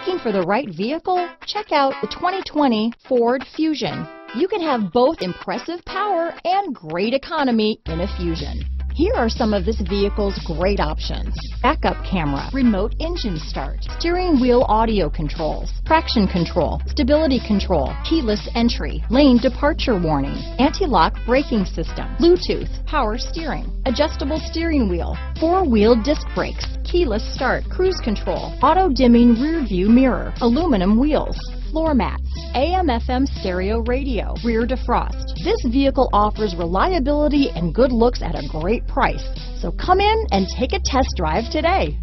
Looking for the right vehicle? Check out the 2020 Ford Fusion. You can have both impressive power and great economy in a Fusion. Here are some of this vehicle's great options: backup camera, remote engine start, steering wheel audio controls, traction control, stability control, keyless entry, lane departure warning, anti-lock braking system, Bluetooth, power steering, adjustable steering wheel, four-wheel disc brakes, keyless start, cruise control, auto-dimming rear view mirror, aluminum wheels, floor mats, AM/FM stereo radio, rear defrost. This vehicle offers reliability and good looks at a great price. So come in and take a test drive today.